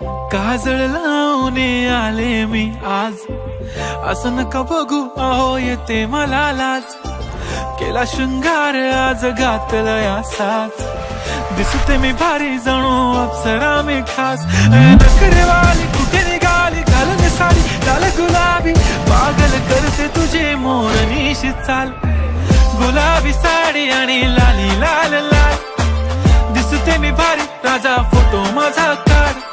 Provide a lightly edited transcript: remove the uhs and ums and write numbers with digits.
काजळ लावून आले मी आज, असं नका बघू अहो येते मला लाज. केला शृंगार आज घातला साज, दिसते मी भारी जणू अप्सरा मी खास. नखरेवाली कुठे निघाली घालून साडी लाल गुलाबी, पागल करते तुझे मोरनीशी चाल. गुलाबी साडी आणि लाली लाल लाल, दिसते मी भारी राजा फोटो माझा काढ.